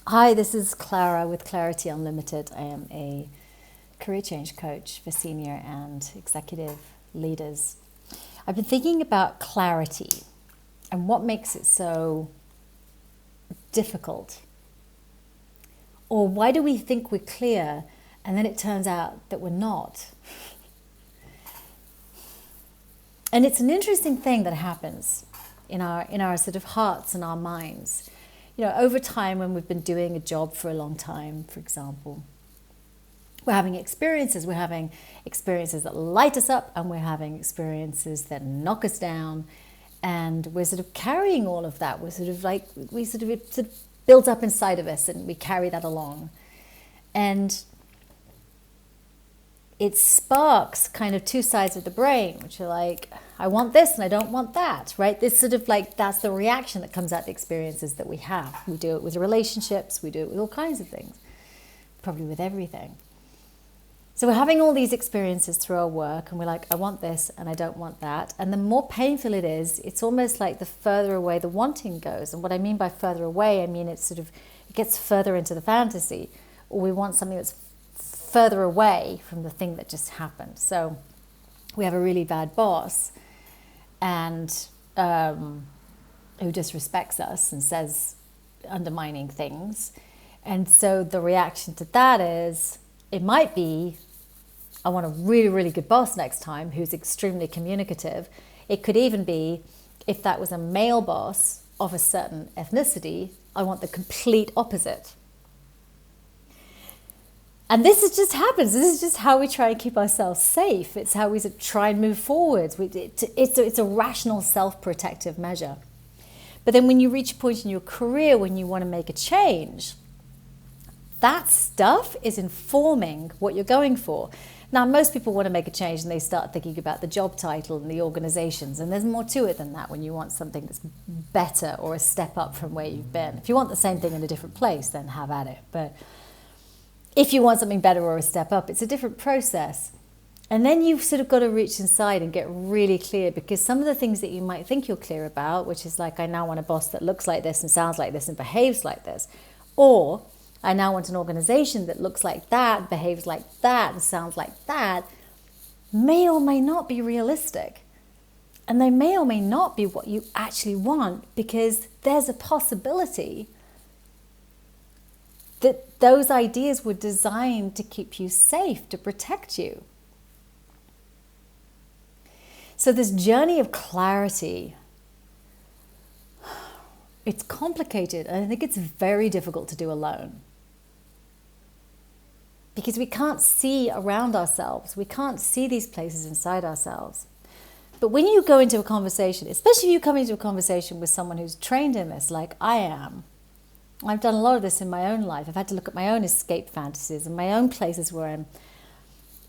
Hi, this is Clara with Clarity Unlimited. I am a career change coach for senior and executive leaders. I've been thinking about clarity and what makes it so difficult. Or why do we think we're clear and then it turns out that we're not? And it's an interesting thing that happens in our sort of hearts and our minds. You know, over time, when we've been doing a job for a long time, for example, we're having experiences. We're having experiences that light us up, and we're having experiences that knock us down, and we're sort of carrying all of that. We're sort of like it builds up inside of us, and we carry that along, and it sparks kind of two sides of the brain, which are like, I want this and I don't want that, right? This sort of like, that's the reaction that comes out of the experiences that we have. We do it with relationships, we do it with all kinds of things, probably with everything. So we're having all these experiences through our work and we're like, I want this and I don't want that. And the more painful it is, it's almost like the further away the wanting goes. And what I mean by further away, I mean it gets further into the fantasy, or we want something that's further away from the thing that just happened. So we have a really bad boss and who disrespects us and says undermining things. And so the reaction to that is, it might be, I want a really, really good boss next time who's extremely communicative. It could even be, if that was a male boss of a certain ethnicity, I want the complete opposite. And just happens. This is just how we try and keep ourselves safe. It's how we try and move forwards. It's a rational self-protective measure. But then when you reach a point in your career when you want to make a change, that stuff is informing what you're going for. Now, most people want to make a change and they start thinking about the job title and the organizations. And there's more to it than that when you want something that's better or a step up from where you've been. If you want the same thing in a different place, then have at it. But if you want something better or a step up, it's a different process. And then you've sort of got to reach inside and get really clear, because some of the things that you might think you're clear about, which is like, I now want a boss that looks like this and sounds like this and behaves like this, or I now want an organization that looks like that, behaves like that, and sounds like that, may or may not be realistic. And they may or may not be what you actually want, because there's a possibility that those ideas were designed to keep you safe, to protect you. So this journey of clarity, it's complicated, and I think it's very difficult to do alone. Because we can't see around ourselves. We can't see these places inside ourselves. But when you go into a conversation, especially if you come into a conversation with someone who's trained in this, like I am, I've done a lot of this in my own life. I've had to look at my own escape fantasies and my own places where I'm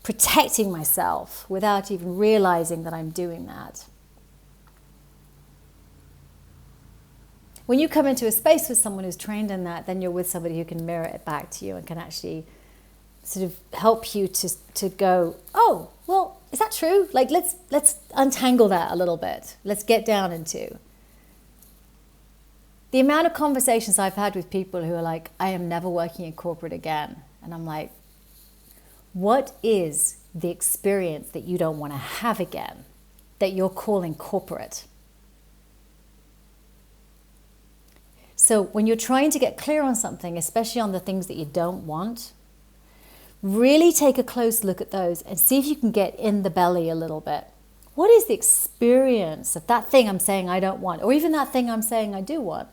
protecting myself without even realizing that I'm doing that. When you come into a space with someone who's trained in that, then you're with somebody who can mirror it back to you and can actually sort of help you to go, oh, well, is that true? Like, let's untangle that a little bit. Let's get down into the amount of conversations I've had with people who are like, I am never working in corporate again. And I'm like, what is the experience that you don't want to have again that you're calling corporate? So when you're trying to get clear on something, especially on the things that you don't want, really take a close look at those and see if you can get in the belly a little bit. What is the experience of that thing I'm saying I don't want, or even that thing I'm saying I do want?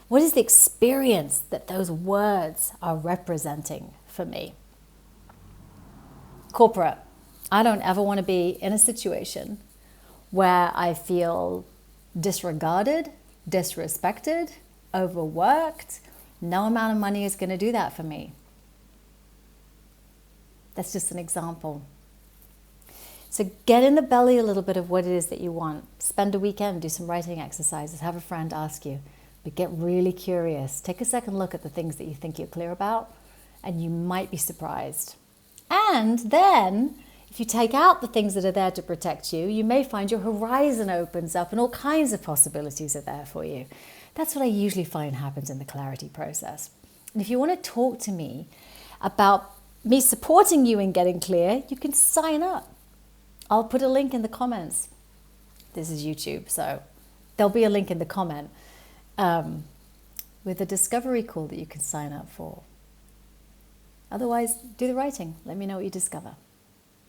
What is the experience that those words are representing for me? Corporate. I don't ever want to be in a situation where I feel disregarded, disrespected, overworked. No amount of money is going to do that for me. That's just an example. So get in the belly a little bit of what it is that you want. Spend a weekend, do some writing exercises, have a friend ask you. But get really curious. Take a second look at the things that you think you're clear about, and you might be surprised. And then, if you take out the things that are there to protect you, you may find your horizon opens up and all kinds of possibilities are there for you. That's what I usually find happens in the clarity process. And if you want to talk to me about me supporting you in getting clear, you can sign up. I'll put a link in the comments. This is YouTube, so there'll be a link in the comment with a discovery call that you can sign up for. Otherwise, do the writing. Let me know what you discover.